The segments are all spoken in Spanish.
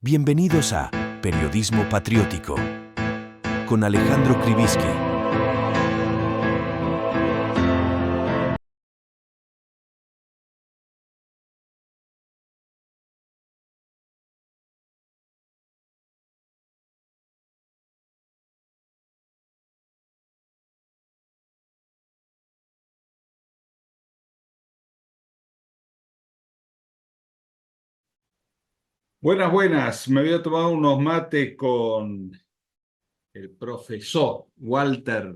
Bienvenidos a Periodismo Patriótico con Alejandro Krivitsky. Buenas, buenas. Me había tomado unos mates con el profesor Walter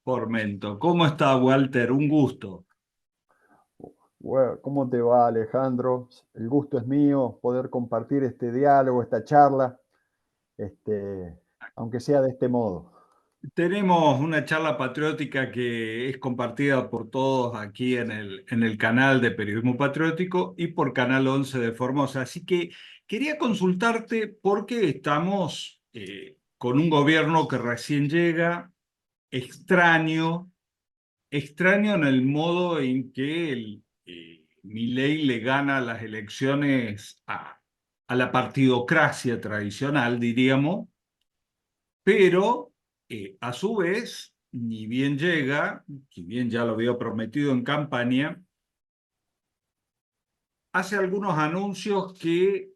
Formento. ¿Cómo está, Walter? Un gusto. Bueno, ¿cómo te va, Alejandro? El gusto es mío poder compartir este diálogo, esta charla, aunque sea de este modo. Tenemos una charla patriótica que es compartida por todos aquí en el canal de Periodismo Patriótico y por Canal 11 de Formosa. Así que quería consultarte porque estamos con un gobierno que recién llega, extraño. Extraño en el modo en que Milei le gana las elecciones a la partidocracia tradicional, diríamos, pero a su vez, ni bien llega, si bien ya lo había prometido en campaña, hace algunos anuncios que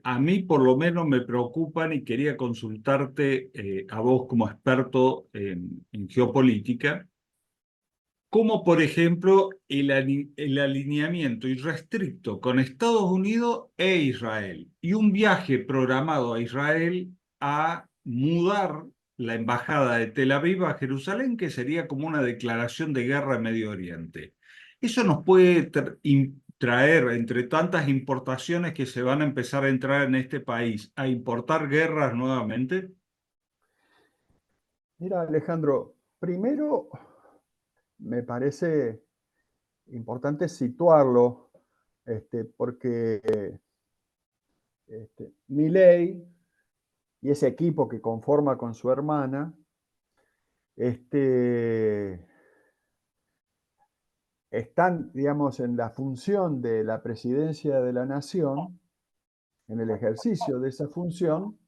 a mí por lo menos me preocupan y quería consultarte a vos como experto en geopolítica. Como por ejemplo el alineamiento irrestricto con Estados Unidos e Israel, y un viaje programado a Israel a mudar la embajada de Tel Aviv a Jerusalén, que sería como una declaración de guerra en Medio Oriente. Eso nos puede traer, entre tantas importaciones que se van a empezar a entrar en este país, a importar guerras nuevamente. Mira, Alejandro, primero me parece importante situarlo, porque Milei y ese equipo que conforma con su hermana, este, están, digamos, en la función de la presidencia de la nación, en el ejercicio de esa función,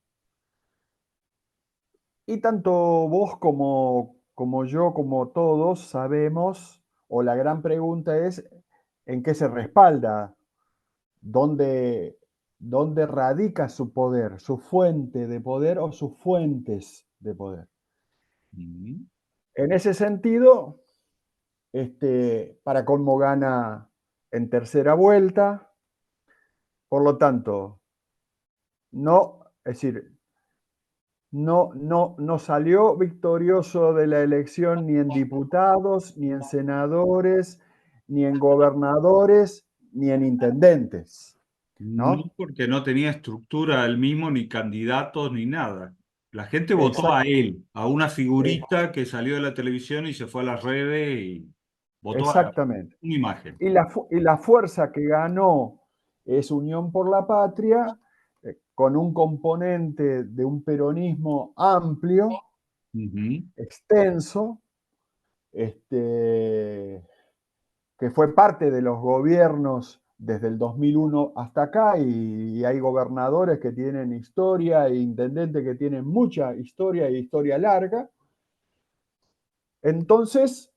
y tanto vos como yo, como todos, sabemos, o la gran pregunta es, ¿en qué se respalda? ¿Dónde, dónde radica su poder, su fuente de poder o sus fuentes de poder? Mm. En ese sentido, para colmo gana en tercera vuelta, por lo tanto, no, es decir, no salió victorioso de la elección ni en diputados, ni en senadores, ni en gobernadores, ni en intendentes, No, ¿no? porque no tenía estructura él mismo, ni candidatos, ni nada. La gente votó a Exact- él, a una eh, figurita que salió de la televisión y se fue a las redes y votó a exactamente. una imagen. Y la fuerza que ganó es Unión por la Patria, con un componente de un peronismo amplio, Ujú. extenso, este, que fue parte de los gobiernos desde el 2001 hasta acá, y hay gobernadores que tienen historia e intendentes que tienen mucha historia y historia larga. Entonces,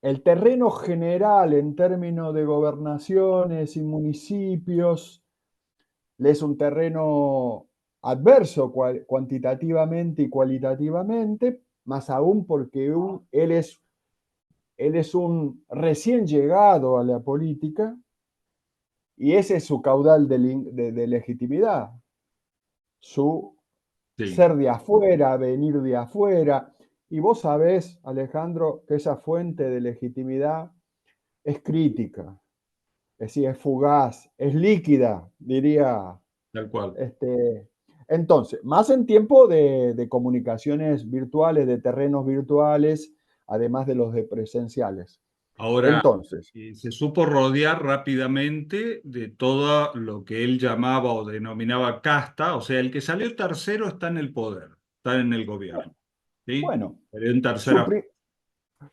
el terreno general en términos de gobernaciones y municipios es un terreno adverso cuantitativamente y cualitativamente, más aún porque él es un recién llegado a la política y ese es su caudal de legitimidad, su Sí, ser de afuera, venir de afuera. Y vos sabés, Alejandro, que esa fuente de legitimidad es crítica, es decir, es fugaz, es líquida, diría. tal cual. Este, entonces, más en tiempo de comunicaciones virtuales, de terrenos virtuales, además de los de presenciales. Ahora, Entonces, se supo rodear rápidamente de todo lo que él llamaba o denominaba casta, o sea, el que salió tercero está en el poder, está en el gobierno, ¿sí? bueno, Pero en su, tercera. pri-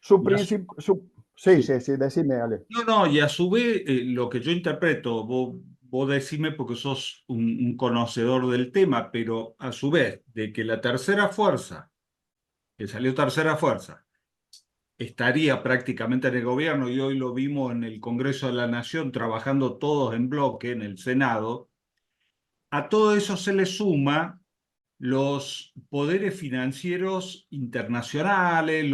su, princip- su, Sí, Sí. sí, sí, decime, Ale. No, no, y a su vez, lo que yo interpreto, vos decime porque sos un conocedor del tema, pero a su vez, de que la tercera fuerza, que salió tercera fuerza, estaría prácticamente en el gobierno y hoy lo vimos en el Congreso de la Nación trabajando todos en bloque en el Senado, a todo eso se le suma los poderes financieros internacionales,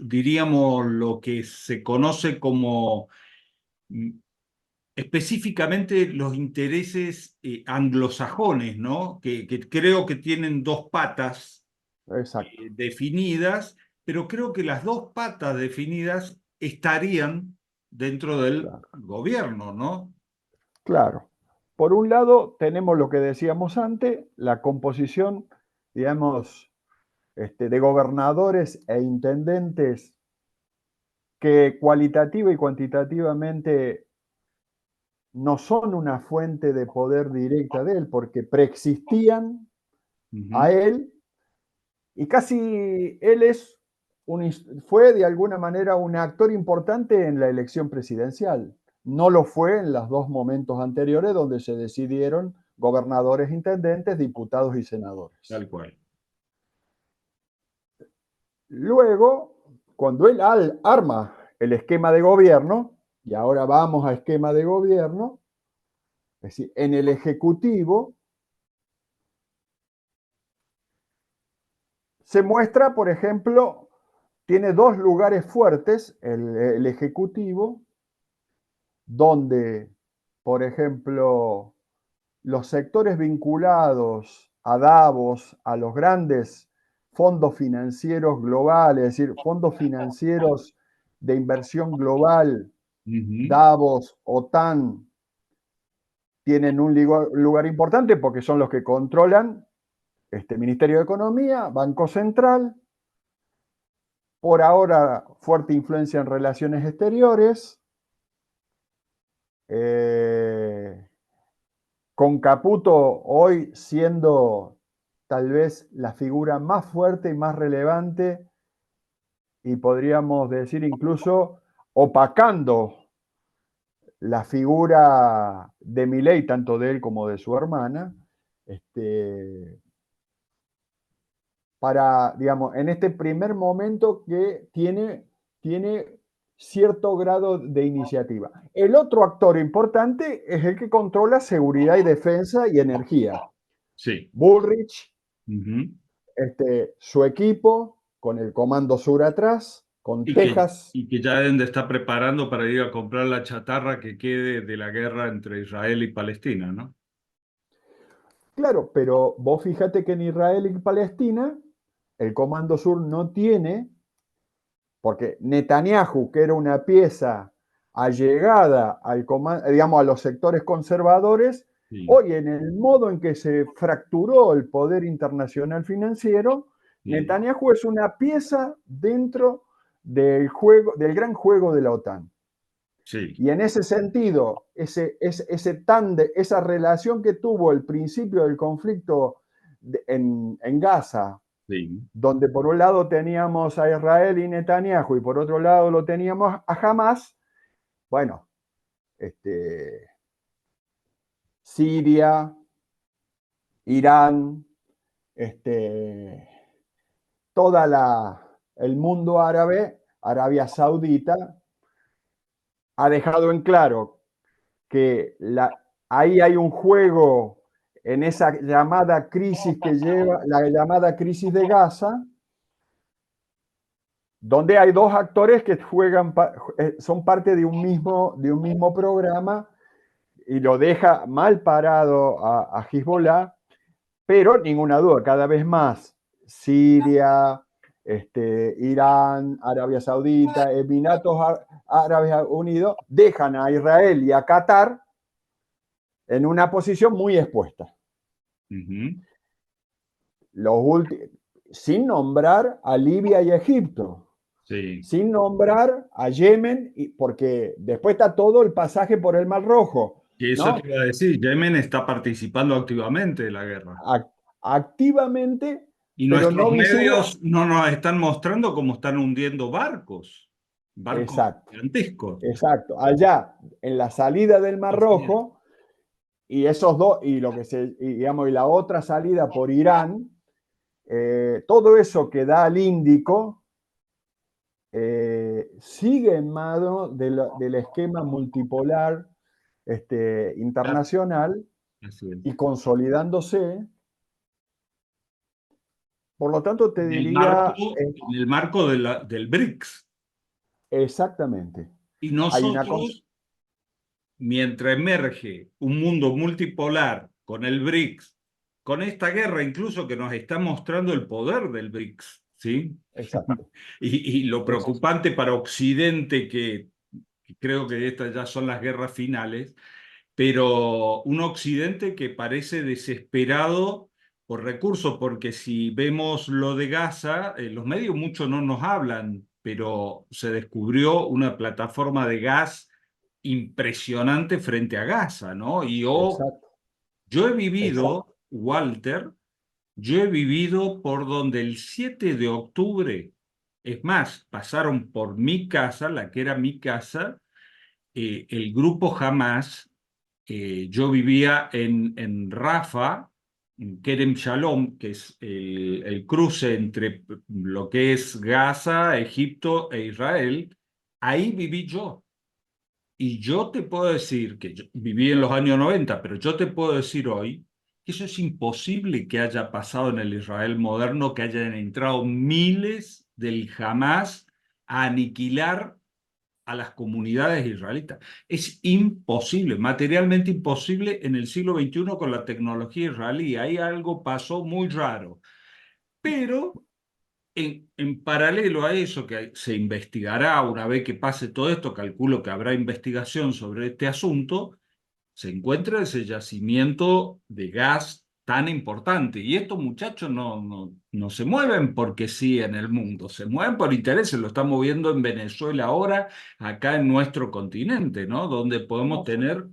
diríamos, lo que se conoce como mm, específicamente los intereses anglosajones, ¿no? Que creo que tienen dos patas Exacto, definidas, pero creo que las dos patas definidas estarían dentro del claro. gobierno, ¿no? Claro. Por un lado, tenemos lo que decíamos antes, la composición, digamos, de gobernadores e intendentes que cualitativa y cuantitativamente no son una fuente de poder directa de él, porque preexistían a Ujú. él y casi él fue de alguna manera un actor importante en la elección presidencial. No lo fue en los dos momentos anteriores donde se decidieron gobernadores, intendentes, diputados y senadores. Tal cual. Luego, cuando él arma el esquema de gobierno, y ahora vamos a esquema de gobierno, es decir, en el Ejecutivo se muestra, por ejemplo, tiene dos lugares fuertes, el Ejecutivo, donde, por ejemplo, los sectores vinculados a Davos, a los grandes fondos financieros globales, es decir, fondos financieros de inversión global, Ujú. Davos, OTAN, tienen un lugar importante porque son los que controlan este Ministerio de Economía, Banco Central, por ahora fuerte influencia en relaciones exteriores, eh, con Caputo hoy siendo tal vez la figura más fuerte y más relevante y podríamos decir incluso opacando la figura de Milei, tanto de él como de su hermana, este, para, digamos, en este primer momento que tiene cierto grado de iniciativa. El otro actor importante es el que controla seguridad y defensa y energía. Sí. Bullrich, Ujú. su equipo, con el Comando Sur atrás, con Texas. Y que ya deben de estar preparando para ir a comprar la chatarra que quede de la guerra entre Israel y Palestina, ¿no? Claro, pero vos fíjate que en Israel y Palestina el Comando Sur no tiene, porque Netanyahu, que era una pieza allegada al digamos, a los sectores conservadores, Sí, hoy en el modo en que se fracturó el poder internacional financiero, sí, Netanyahu es una pieza dentro del juego, del gran juego de la OTAN. sí, Y en ese sentido, esa relación que tuvo el principio del conflicto en Gaza, sí. donde por un lado teníamos a Israel y Netanyahu y por otro lado lo teníamos a Hamas, bueno, este, Siria, Irán, este, toda el mundo árabe, Arabia Saudita, ha dejado en claro que ahí hay un juego en esa llamada crisis que lleva, la llamada crisis de Gaza, donde hay dos actores que son parte de un mismo programa y lo deja mal parado a Hezbollah, pero ninguna duda, cada vez más Siria, Irán, Arabia Saudita, Emiratos Árabes Unidos dejan a Israel y a Qatar en una posición muy expuesta. Ujú. Los sin nombrar a Libia y a Egipto, Sí. sin nombrar a Yemen, porque después está todo el pasaje por el Mar Rojo, Y eso te ¿no? iba a decir, Yemen está participando activamente en la guerra. Activamente, Y pero nuestros no visible. medios no nos están mostrando cómo están hundiendo barcos. barcos exacto, gigantescos. exacto. Allá, en la salida del Mar Así es. Rojo, y esos dos, y lo que se, y, digamos, y la otra salida por Irán, todo eso que da al Índico sigue en mano del esquema multipolar internacional Así es. y consolidándose. Por lo tanto, te En el marco, diría en el marco del BRICS. exactamente. Y Hay una nosotros, mientras emerge un mundo multipolar con el BRICS, con esta guerra incluso que nos está mostrando el poder del BRICS, ¿sí? exacto. Y lo Es, preocupante para Occidente, que creo que estas ya son las guerras finales, pero un Occidente que parece desesperado por recursos, porque si vemos lo de Gaza, los medios mucho no nos hablan, pero se descubrió una plataforma de gas impresionante frente a Gaza, ¿no? exacto, Yo he vivido, exacto. Walter, yo he vivido por donde el 7 de octubre, es más, pasaron por mi casa, la que era mi casa, el grupo Hamas. Yo vivía en Rafa, en Kerem Shalom, que es el cruce entre lo que es Gaza, Egipto e Israel. Ahí viví yo. Y yo te puedo decir que yo viví en los años 90, pero yo te puedo decir hoy que eso es imposible que haya pasado en el Israel moderno, que hayan entrado miles del Hamas a aniquilar a las comunidades israelitas. Es imposible, materialmente imposible en el siglo XXI con la tecnología israelí. Ahí algo pasó muy raro. Pero en paralelo a eso, que se investigará una vez que pase todo esto, calculo que habrá investigación sobre este asunto, se encuentra ese yacimiento de gas tan importante. Y estos muchachos no se mueven porque sí en el mundo, se mueven por intereses. Lo estamos viendo en Venezuela ahora, acá en nuestro continente, ¿no? Donde podemos No, tener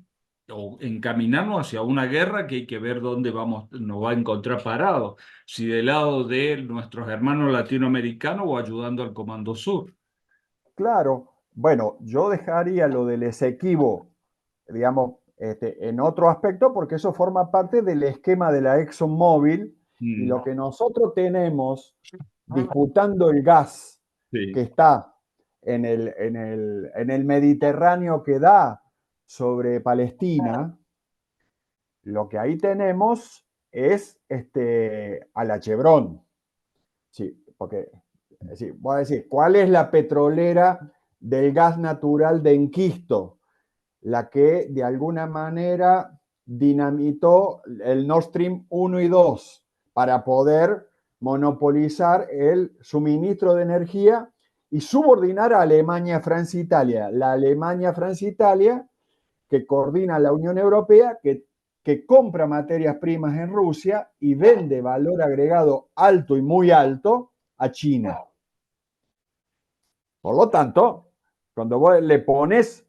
o encaminarnos hacia una guerra que hay que ver dónde vamos, nos va a encontrar parado. Si del lado de nuestros hermanos latinoamericanos o ayudando al Comando Sur. claro. Bueno, yo dejaría lo del Esequibo, digamos, en otro aspecto, porque eso forma parte del esquema de la ExxonMobil y Mm, lo que nosotros tenemos disputando el gas que sí, está en el Mediterráneo que da sobre Palestina, lo que ahí tenemos es a la Chevron. Sí, porque sí, voy a decir, ¿cuál es la petrolera del gas natural de Enquisto? La que de alguna manera dinamitó el Nord Stream 1 y 2 para poder monopolizar el suministro de energía y subordinar a Alemania, Francia, Italia. La Alemania, Francia, Italia, que coordina la Unión Europea, que compra materias primas en Rusia y vende valor agregado alto y muy alto a China. Por lo tanto, cuando vos le pones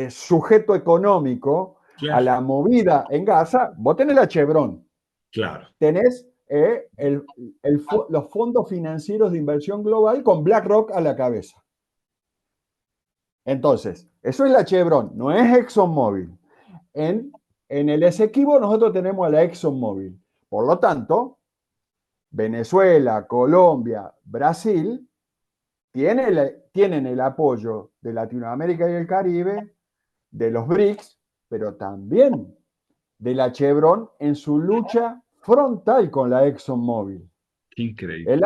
sujeto económico a claro, la movida en Gaza, vos tenés la Chevron, claro. tenés los fondos financieros de inversión global con BlackRock a la cabeza. Entonces, eso es la Chevron, no es ExxonMobil. En el Esequibo nosotros tenemos a la ExxonMobil. Por lo tanto, Venezuela, Colombia, Brasil tienen el apoyo de Latinoamérica y el Caribe, de los BRICS, pero también de la Chevron en su lucha frontal con la ExxonMobil. Qué increíble.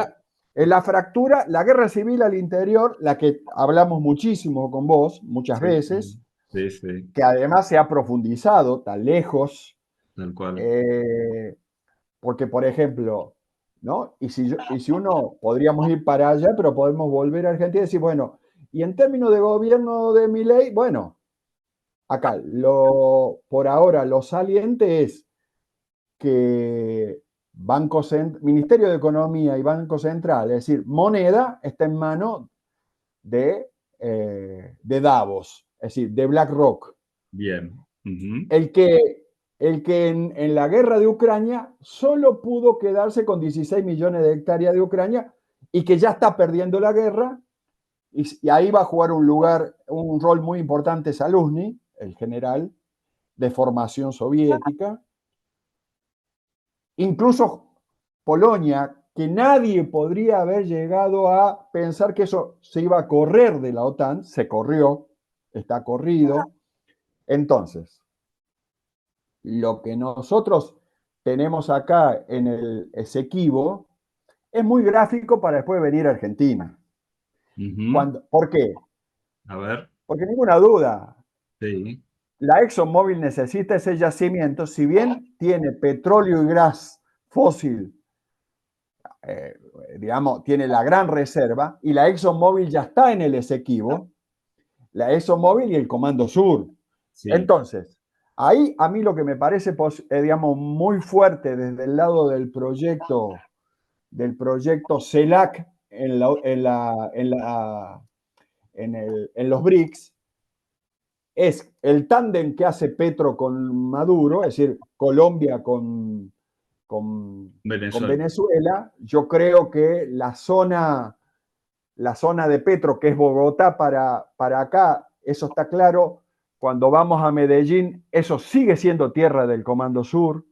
En la fractura, la guerra civil al interior, la que hablamos muchísimo con vos, muchas Sí, veces, sí, sí, que además se ha profundizado tan lejos, tal cual. porque, por ejemplo, ¿no? Y si uno, podríamos ir para allá, pero podemos volver a Argentina y decir, bueno, y en términos de gobierno de Milei, bueno, acá, por ahora, lo saliente es que Ministerio de Economía y Banco Central, es decir, moneda, está en manos de Davos, es decir, de BlackRock. Bien. Ujú. El que en la guerra de Ucrania solo pudo quedarse con 16 millones de hectáreas de Ucrania y que ya está perdiendo la guerra Y ahí va a jugar un rol muy importante Zaluzny, el general de formación soviética. Incluso Polonia, que nadie podría haber llegado a pensar que eso se iba a correr de la OTAN, se corrió, está corrido. Entonces, lo que nosotros tenemos acá en el Esequibo es muy gráfico para después venir a Argentina. ¿Por qué? A ver. Porque ninguna duda, Sí. la ExxonMobil necesita ese yacimiento, si bien tiene petróleo y gas fósil, digamos, tiene la gran reserva, y la ExxonMobil ya está en el Esequibo, la ExxonMobil y el Comando Sur. Sí. Entonces, ahí a mí lo que me parece, digamos, muy fuerte desde el lado del proyecto CELAC en los BRICS, es el tándem que hace Petro con Maduro, es decir, Colombia con Venezuela. Yo creo que la zona de Petro, que es Bogotá para acá, eso está claro. Cuando vamos a Medellín, eso sigue siendo tierra del Comando Sur,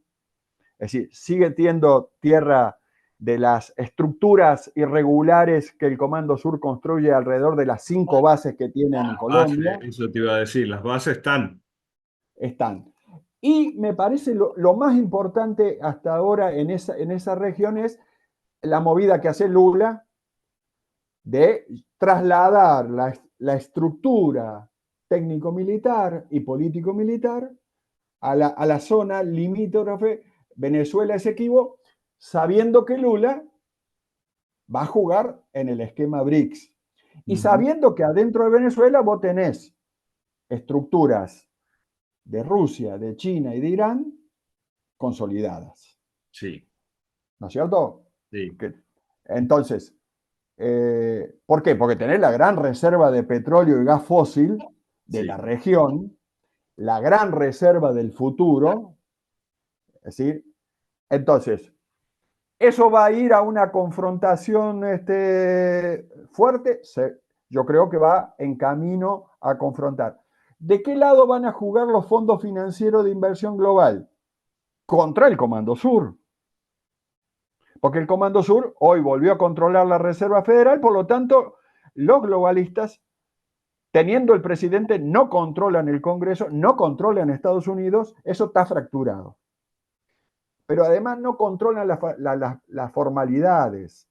es decir, sigue siendo tierra de las estructuras irregulares que el Comando Sur construye alrededor de las 5 bases que tienen en Colombia. Eso te iba a decir, las bases están. Están. Y me parece lo más importante hasta ahora en esa región es la movida que hace Lula de trasladar la estructura técnico-militar y político-militar a la zona limítrofe Venezuela-Esequibo, sabiendo que Lula va a jugar en el esquema BRICS. Y sabiendo que adentro de Venezuela vos tenés estructuras de Rusia, de China y de Irán consolidadas. Sí. ¿No es cierto? Sí. Entonces, ¿por qué? Porque tenés la gran reserva de petróleo y gas fósil de la región, la gran reserva del futuro, es decir, entonces, ¿eso va a ir a una confrontación fuerte? Yo creo que va en camino a confrontar. ¿De qué lado van a jugar los fondos financieros de inversión global? Contra el Comando Sur. Porque el Comando Sur hoy volvió a controlar la Reserva Federal, por lo tanto, los globalistas, teniendo el presidente, no controlan el Congreso, no controlan Estados Unidos, eso está fracturado. Pero además no controlan las formalidades.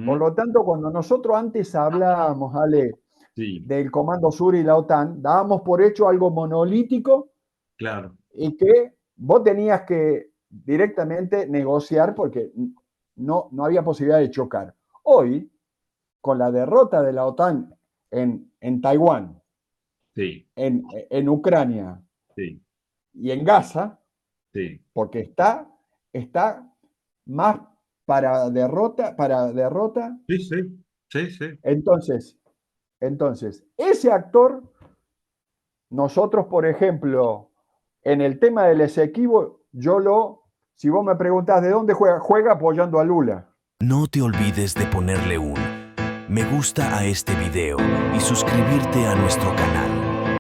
Por lo tanto, cuando nosotros antes hablábamos, Ale, del Comando Sur y la OTAN, dábamos por hecho algo monolítico, claro, y que vos tenías que directamente negociar porque no había posibilidad de chocar. Hoy, con la derrota de la OTAN en Taiwán, en Ucrania y en Gaza, porque está más para derrota. Sí. Entonces, ese actor, nosotros, por ejemplo, en el tema del Esequibo, si vos me preguntás de dónde juega apoyando a Lula. No te olvides de ponerle un me gusta a este video y suscribirte a nuestro canal.